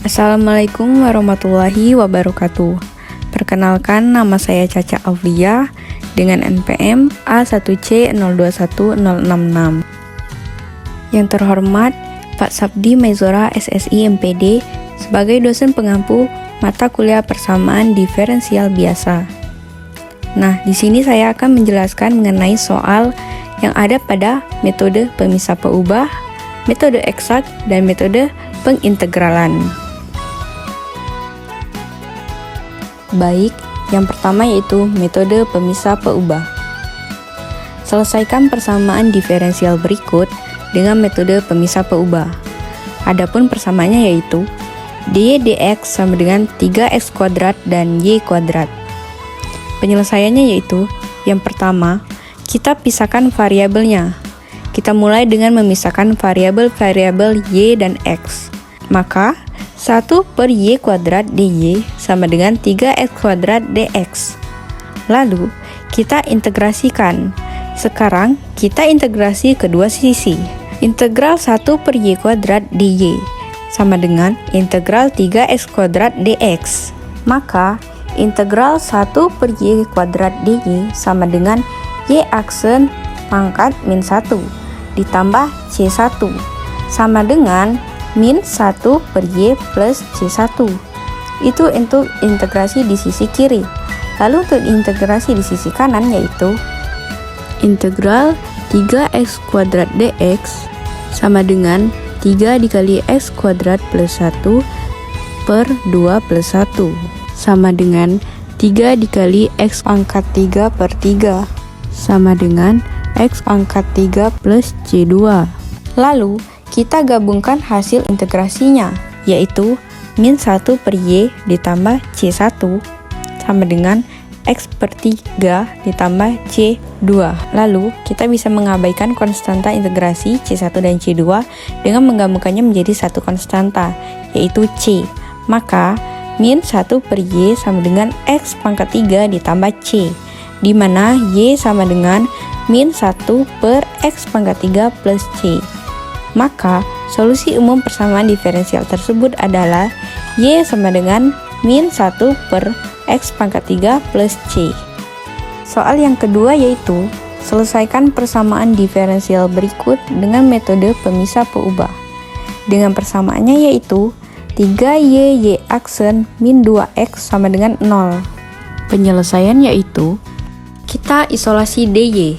Assalamualaikum warahmatullahi wabarakatuh. Perkenalkan, nama saya Caca Aulia dengan NPM A1C021066. Yang terhormat Pak Sabdi Maizora SSI MPD sebagai dosen pengampu mata kuliah persamaan diferensial biasa. Nah, di sini saya akan menjelaskan mengenai soal yang ada pada metode pemisah peubah, metode eksak, dan metode pengintegralan. Baik, yang pertama yaitu metode pemisah peubah. Selesaikan persamaan diferensial berikut dengan metode pemisah peubah. Adapun persamaannya yaitu dy dx sama dengan 3x kuadrat dan y kuadrat. Penyelesaiannya yaitu yang pertama, kita pisahkan variabelnya. Kita mulai dengan memisahkan variabel-variabel y dan x. Maka 1 per y kuadrat dy sama dengan 3x kuadrat dx. Lalu, kita integrasikan. Sekarang, kita integrasi kedua sisi. Integral 1 per y kuadrat dy sama dengan integral 3x kuadrat dx. Maka, integral 1 per y kuadrat dy sama dengan y aksen pangkat min 1 ditambah c1 sama dengan min 1 per y plus c1. Itu untuk integrasi di sisi kiri. Lalu untuk integrasi di sisi kanan yaitu integral 3x kuadrat dx sama dengan 3 dikali x kuadrat plus 1 per 2 plus 1 sama dengan 3 dikali x pangkat 3 per 3 sama dengan x pangkat 3 plus c2. Lalu kita gabungkan hasil integrasinya, yaitu min 1 per y ditambah c1 sama dengan x per 3 ditambah c2. Lalu, kita bisa mengabaikan konstanta integrasi c1 dan c2 dengan menggabungkannya menjadi satu konstanta, yaitu c. Maka, min 1 per y sama dengan x pangkat 3 ditambah c, di mana y sama dengan min 1 per x pangkat 3 plus c. Maka, solusi umum persamaan diferensial tersebut adalah y sama dengan min 1 per x pangkat 3 plus c. Soal yang kedua yaitu, selesaikan persamaan diferensial berikut dengan metode pemisah peubah. Dengan persamaannya yaitu 3y aksen min 2x sama dengan 0. Penyelesaian yaitu, kita isolasi dy.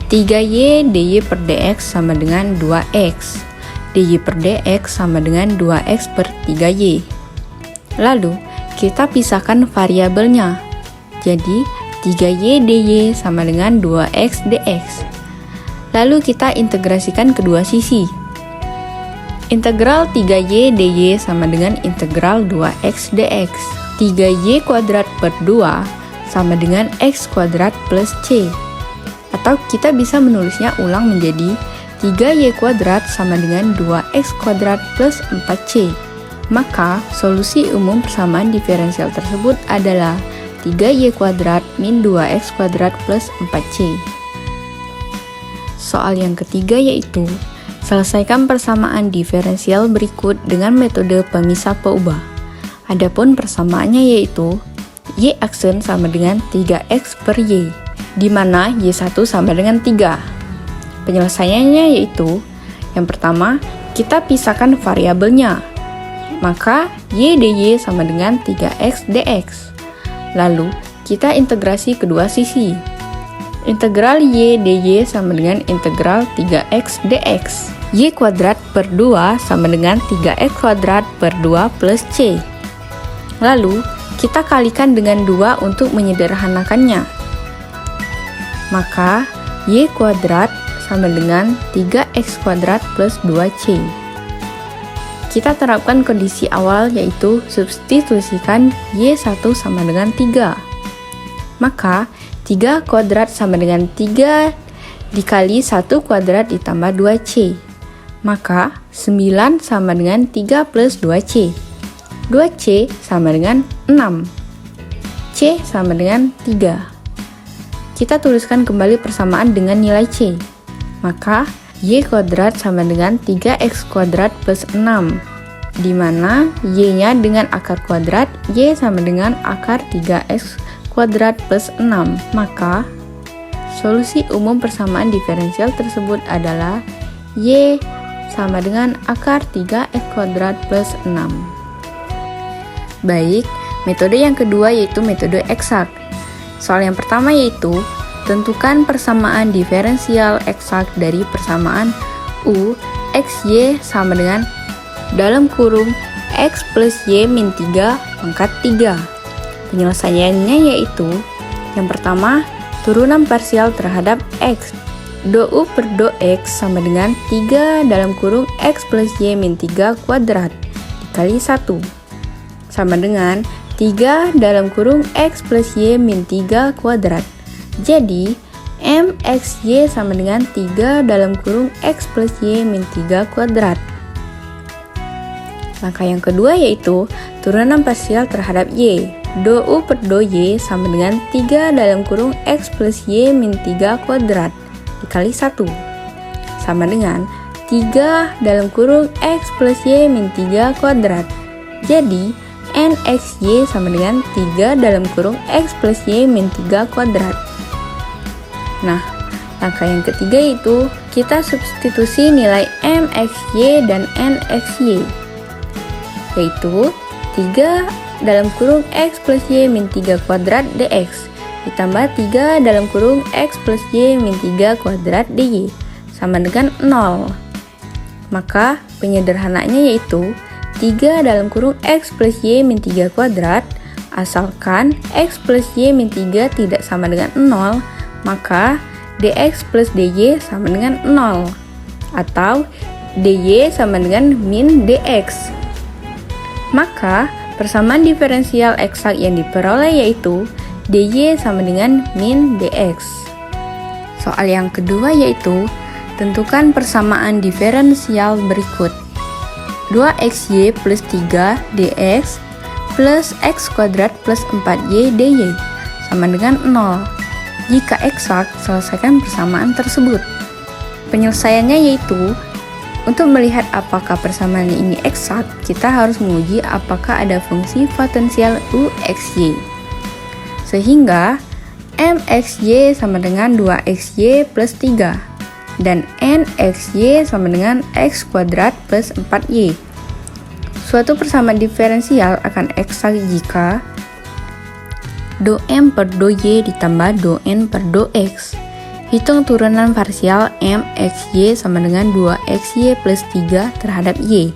3y dy per dx sama dengan 2x. dy per dx sama dengan 2x per 3y. Lalu, kita pisahkan variabelnya. Jadi, 3y dy sama dengan 2x dx. Lalu, kita integrasikan kedua sisi. Integral 3y dy sama dengan integral 2x dx. 3y kuadrat per 2 sama dengan x kuadrat plus c. Atau kita bisa menulisnya ulang menjadi 3y kuadrat sama dengan 2x kuadrat plus 4c. Maka, solusi umum persamaan diferensial tersebut adalah 3y kuadrat min 2x kuadrat plus 4c. Soal yang ketiga yaitu, selesaikan persamaan diferensial berikut dengan metode pemisah peubah. Adapun persamaannya yaitu, y aksen sama dengan 3x per y, di mana y1 sama dengan 3. Penyelesaiannya yaitu, yang pertama, kita pisahkan variabelnya. Maka, y dy sama dengan 3x dx. Lalu, kita integrasi kedua sisi. Integral y dy sama dengan integral 3x dx. Y kuadrat per 2 sama dengan 3x kuadrat per 2 plus c. Lalu, kita kalikan dengan 2 untuk menyederhanakannya. Maka, y kuadrat sama dengan 3x kuadrat plus 2c. Kita terapkan kondisi awal yaitu substitusikan y1 sama dengan 3. Maka, 3 kuadrat sama dengan 3 dikali 1 kuadrat ditambah 2c. Maka, 9 sama dengan 3 plus 2c. 2c sama dengan 6. C sama dengan 3. Kita tuliskan kembali persamaan dengan nilai C. Maka, y kuadrat sama dengan 3x kuadrat plus 6. di mana y-nya dengan akar kuadrat, y sama dengan akar 3x kuadrat plus 6. Maka, solusi umum persamaan diferensial tersebut adalah y sama dengan akar 3x kuadrat plus 6. Baik, metode yang kedua yaitu metode eksak. Soal yang pertama yaitu, tentukan persamaan diferensial eksak dari persamaan u x y sama dengan dalam kurung x plus y min 3 pangkat 3. Penyelesaiannya yaitu, yang pertama, turunan parsial terhadap x. Do u per do x sama dengan 3 dalam kurung x plus y min 3 kuadrat dikali 1 sama dengan 3 dalam kurung x plus y min 3 kuadrat. Jadi, mxy sama dengan 3 dalam kurung x plus y min 3 kuadrat. Langkah yang kedua yaitu turunan parsial terhadap y. Do u per do y sama dengan 3 dalam kurung x plus y min 3 kuadrat dikali 1 sama dengan 3 dalam kurung x plus y min 3 kuadrat. Jadi, nxy sama dengan 3 dalam kurung x plus y min 3 kuadrat. Nah, langkah yang ketiga yaitu kita substitusi nilai mxy dan nxy, yaitu 3 dalam kurung x plus y min 3 kuadrat dx ditambah 3 dalam kurung x plus y min 3 kuadrat dy sama dengan 0. Maka penyederhanaannya yaitu 3 dalam kurung x plus y min 3 kuadrat, asalkan x plus y min 3 tidak sama dengan 0, maka dx plus dy sama dengan 0 atau dy sama dengan min dx. Maka, persamaan diferensial eksak yang diperoleh yaitu dy sama dengan min dx. Soal yang kedua yaitu, tentukan persamaan diferensial berikut. 2xy plus 3 dx plus x kuadrat plus 4y dy sama dengan 0. Jika eksak, selesaikan persamaan tersebut. Penyelesaiannya yaitu, untuk melihat apakah persamaan ini eksak, kita harus menguji apakah ada fungsi potensial u x y. Sehingga mxy sama dengan 2xy plus 3 dan nxy sama dengan x kuadrat plus 4y. Suatu persamaan diferensial akan eksak jika do m per do y ditambah do n per do x. Hitung turunan parsial mxy sama dengan 2xy plus 3 terhadap y.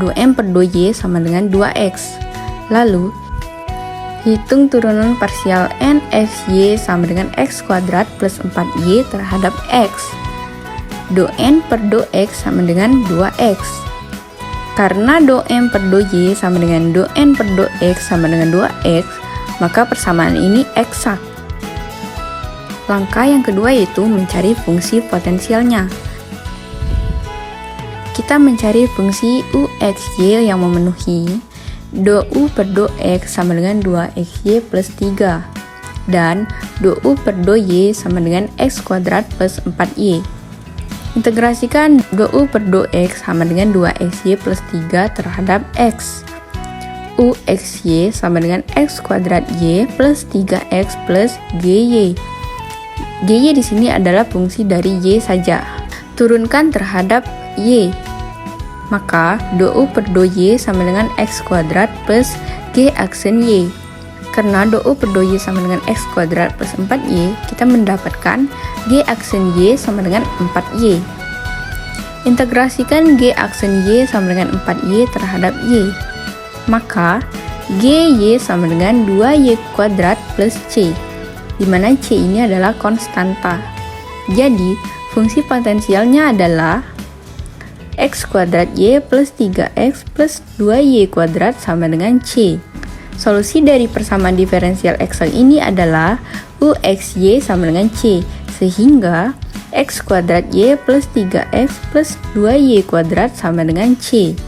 Do m per do y sama dengan 2x. Lalu, hitung turunan parsial nxy sama dengan x kuadrat plus 4y terhadap x. Do n per do x sama dengan 2x. Karena do m per do y sama dengan do n per do x sama dengan 2x, maka persamaan ini eksak. Langkah yang kedua yaitu mencari fungsi potensialnya. Kita mencari fungsi u x y yang memenuhi do u per do x sama dengan 2xy plus 3 dan do u per do y sama dengan x kuadrat plus 4y. Integrasikan do u per do x sama dengan 2xy plus 3 terhadap x. U x y sama dengan x kuadrat y plus 3x plus gy. Gy di sini adalah fungsi dari y saja. Turunkan terhadap y. Maka do u per do y sama dengan x kuadrat plus g aksen y. Karena do u per do y sama dengan x kuadrat plus 4y, kita mendapatkan g aksen y sama dengan 4y. Integrasikan g aksen y sama dengan 4y terhadap y. Maka gy sama dengan 2y kuadrat plus c, di mana c ini adalah konstanta. Jadi, fungsi potensialnya adalah x kuadrat y plus 3x plus 2y kuadrat sama dengan c. Solusi dari persamaan diferensial eksak ini adalah u x y sama dengan c, sehingga x kuadrat y plus 3x plus 2y kuadrat sama dengan c.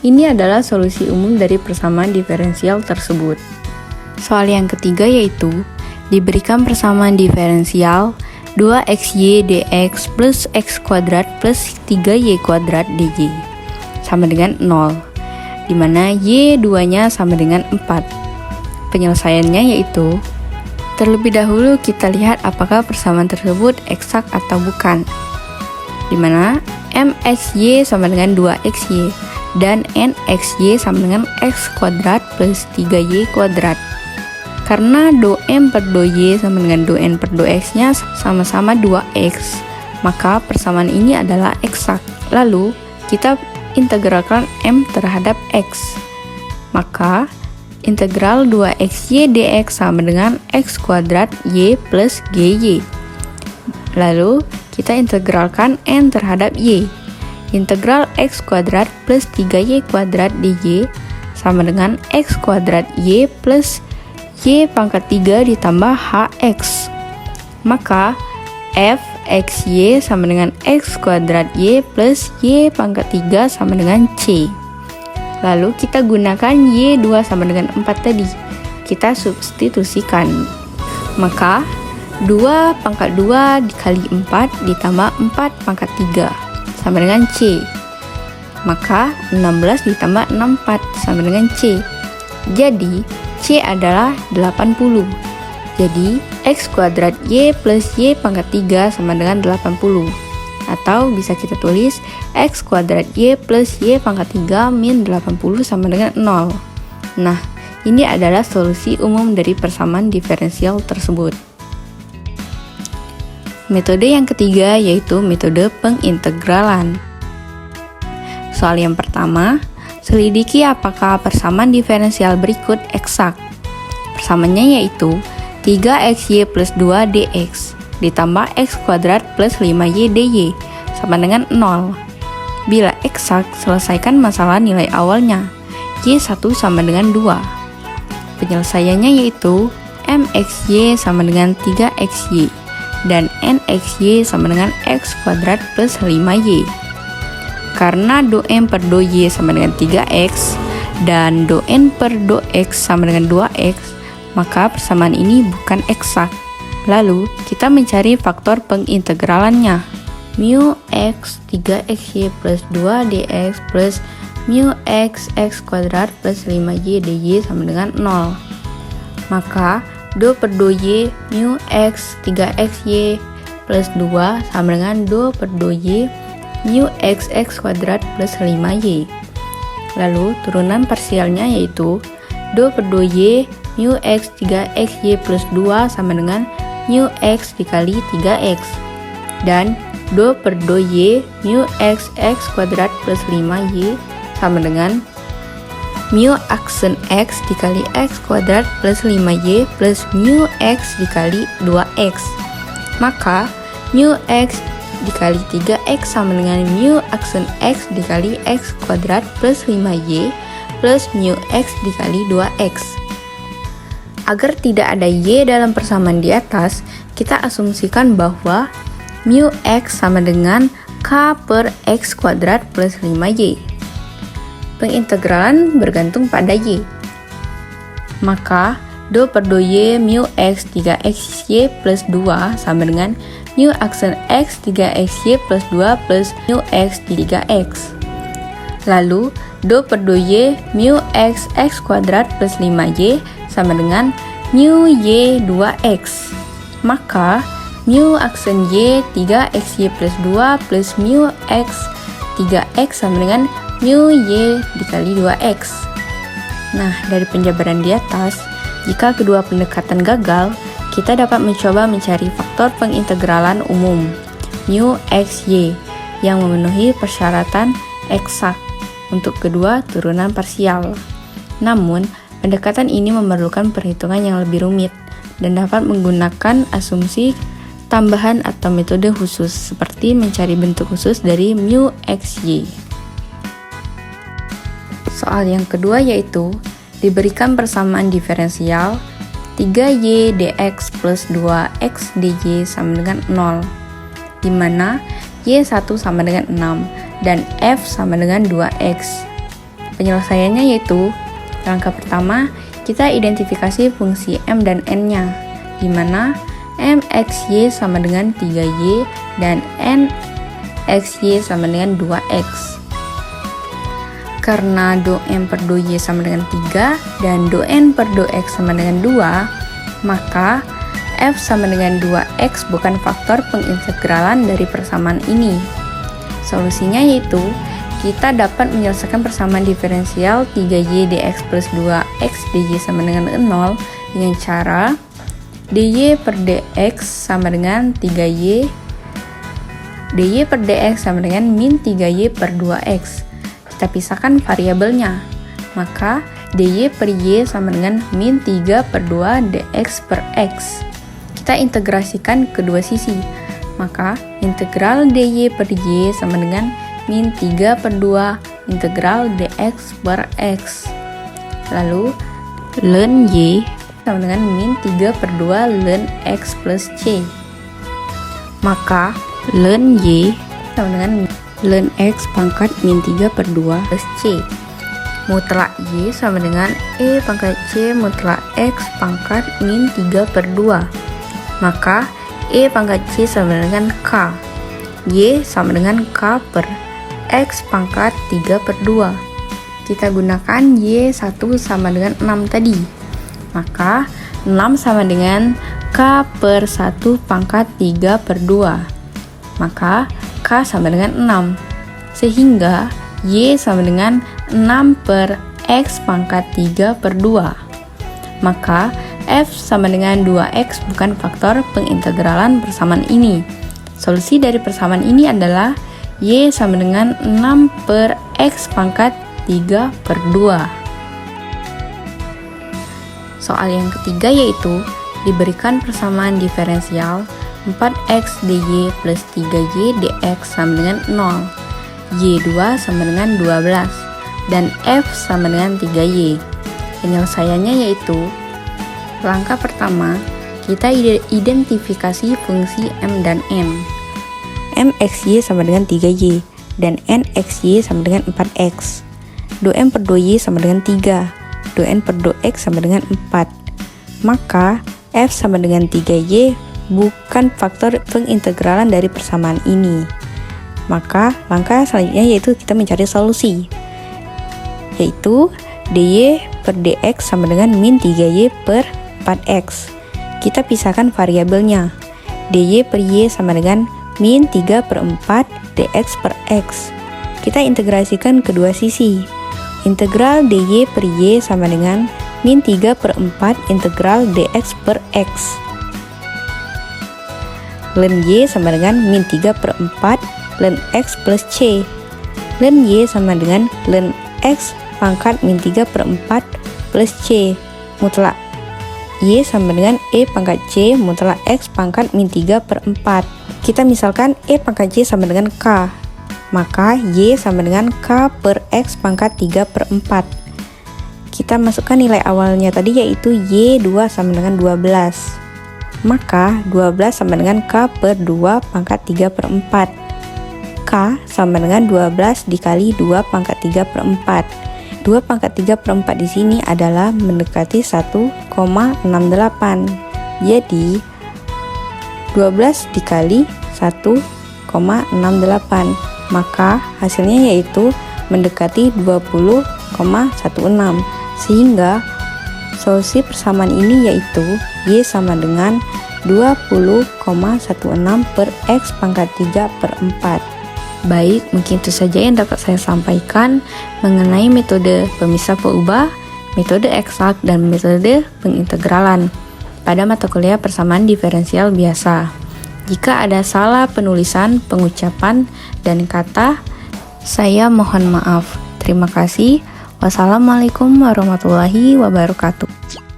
Ini adalah solusi umum dari persamaan diferensial tersebut. Soal yang ketiga yaitu, diberikan persamaan diferensial 2xy dx plus x kuadrat plus 3y kuadrat dy sama dengan 0. di mana Y2-nya sama dengan 4. Penyelesaiannya yaitu, terlebih dahulu kita lihat apakah persamaan tersebut eksak atau bukan, di mana MXY sama dengan 2XY dan NXY sama dengan X kuadrat plus 3Y kuadrat. Karena do M per do Y sama dengan do N per do X nya sama-sama 2X, maka persamaan ini adalah eksak. Lalu kita integralkan M terhadap X, maka integral 2XY dx sama dengan X kuadrat Y plus GY. Lalu kita integralkan N terhadap Y. Integral X kuadrat plus 3Y kuadrat dy sama dengan X kuadrat Y plus Y pangkat 3 ditambah HX. Maka Fxy sama dengan X kuadrat Y plus Y pangkat 3 sama dengan C. Lalu kita gunakan Y2 sama dengan 4 tadi. Kita substitusikan. Maka 2 pangkat 2 dikali 4 ditambah 4 pangkat 3 sama dengan C. Maka 16 ditambah 64 sama dengan C. Jadi C adalah 80. Jadi X kuadrat Y plus Y pangkat 3 sama dengan 80. Atau bisa kita tulis X kuadrat Y plus Y pangkat 3 min 80 sama dengan 0. Nah, ini adalah solusi umum dari persamaan diferensial tersebut. Metode yang ketiga yaitu metode pengintegralan. Soal yang pertama, selidiki apakah persamaan diferensial berikut eksak. Persamaannya yaitu 3xy plus 2 dx ditambah x kuadrat plus 5y dy sama dengan 0. Bila eksak, selesaikan masalah nilai awalnya. Y1 sama dengan 2. Penyelesaiannya yaitu mxy sama dengan 3xy dan nxy sama dengan x kuadrat plus 5y. Karena do m per do y sama dengan 3x dan do n per do x sama dengan 2x, maka persamaan ini bukan eksak. Lalu kita mencari faktor pengintegralannya. Mu x 3xy plus 2 dx plus mu x x kuadrat plus 5y dy sama dengan 0. Maka do per do y mu x 3xy plus 2 sama dengan do per do y mu x x kuadrat plus 5y. Lalu turunan parsialnya yaitu do per do y mu x 3xy plus 2 sama dengan mu x dikali 3x dan do per do y mu x x kuadrat plus 5y sama dengan mu aksen x dikali x kuadrat plus 5y plus mu x dikali 2x. Maka mu x dikali 3x sama dengan mu aksen x dikali x kuadrat plus 5y plus mu x dikali 2x. Agar tidak ada y dalam persamaan di atas, kita asumsikan bahwa mu x sama dengan k per x kuadrat plus 5y. Pengintegralan bergantung pada y. Maka do per do y mu x 3xy plus 2 sama dengan mu aksen x 3xy plus 2 plus mu x 3x. Lalu do per do y mu x x kuadrat plus 5y sama dengan mu y 2x. Maka mu aksen y 3xy plus 2 plus mu x 3x sama dengan mu y dikali 2x. Nah, dari penjabaran di atas, jika kedua pendekatan gagal, kita dapat mencoba mencari faktor pengintegralan umum mu x y yang memenuhi persyaratan eksak untuk kedua turunan parsial. Namun, pendekatan ini memerlukan perhitungan yang lebih rumit dan dapat menggunakan asumsi tambahan atau metode khusus seperti mencari bentuk khusus dari mu xy. Soal yang kedua yaitu diberikan persamaan diferensial 3y dx plus 2x dy sama dengan 0, di mana y1 sama dengan 6 dan f sama dengan 2x. Penyelesaiannya yaitu langkah pertama, kita identifikasi fungsi m dan n-nya, di mana mxy sama dengan 3y dan nxy sama dengan 2x. Karena do n per do y sama dengan 3 dan do n per do x sama dengan 2, maka f sama dengan 2x bukan faktor pengintegralan dari persamaan ini. Solusinya yaitu kita dapat menyelesaikan persamaan diferensial 3y dx plus 2x dy sama dengan 0 dengan cara dy per dx sama dengan 3y, dy per dx sama dengan min 3y per 2x. Kita pisahkan variabelnya, maka dy per y sama dengan min 3 per 2 dx per x. Kita integrasikan kedua sisi, maka integral dy per y sama dengan min 3 per 2 integral dx per x. Lalu ln y sama dengan min 3 per 2 ln x plus c. Maka ln y sama dengan ln x pangkat min 3 per 2 plus c. Mutlak y sama dengan e pangkat c mutlak x pangkat min 3 per 2. Maka e pangkat c sama dengan k. Y sama dengan k per x pangkat 3 per 2. Kita gunakan y1 sama dengan 6 tadi. Maka 6 sama dengan k per 1 pangkat 3 per 2. Maka k sama dengan 6. Sehingga y sama dengan 6 per x pangkat 3 per 2. Maka f sama dengan 2x bukan faktor pengintegralan persamaan ini. Solusi dari persamaan ini adalah y sama dengan 6 per x pangkat 3 per 2. Soal yang ketiga yaitu diberikan persamaan diferensial 4x dy plus 3y dx sama dengan 0, y2 sama dengan 12, dan f sama dengan 3y. Penyelesaiannya yaitu langkah pertama, kita identifikasi fungsi m dan n. mxy sama dengan 3y dan nxy sama dengan 4x. Do m per do y sama dengan 3, do n per do x sama dengan 4. Maka f sama dengan 3y bukan faktor pengintegralan dari persamaan ini. Maka langkah selanjutnya yaitu kita mencari solusi, yaitu dy per dx sama dengan min 3y per 4x. Kita pisahkan variabelnya, dy per y sama dengan min 3 per 4 dx per x. Kita integrasikan kedua sisi, integral dy per y sama dengan min 3 per 4 integral dx per x. Ln y sama dengan min 3 per 4 ln x plus c. Ln y sama dengan ln x pangkat min 3 per 4 plus c mutlak y sama dengan e pangkat c mutlak x pangkat min 3 per 4. Kita misalkan e pangkat c sama dengan k, maka y sama dengan k per x pangkat 3 per 4. Kita masukkan nilai awalnya tadi yaitu y2 sama dengan 12, maka 12 sama dengan k per 2 pangkat 3 per 4. K sama dengan 12 dikali 2 pangkat 3 per 4. 2 pangkat 3 per 4 di sini adalah mendekati 1,68. Jadi 12 dikali 1,68, maka hasilnya yaitu mendekati 20,16. Sehingga solusi persamaan ini yaitu y sama dengan 20,16 per x pangkat 3 per 4. Baik, mungkin itu saja yang dapat saya sampaikan mengenai metode pemisah peubah, metode eksak, dan metode pengintegralan pada mata kuliah persamaan diferensial biasa. Jika ada salah penulisan, pengucapan, dan kata, saya mohon maaf. Terima kasih. Wassalamualaikum warahmatullahi wabarakatuh.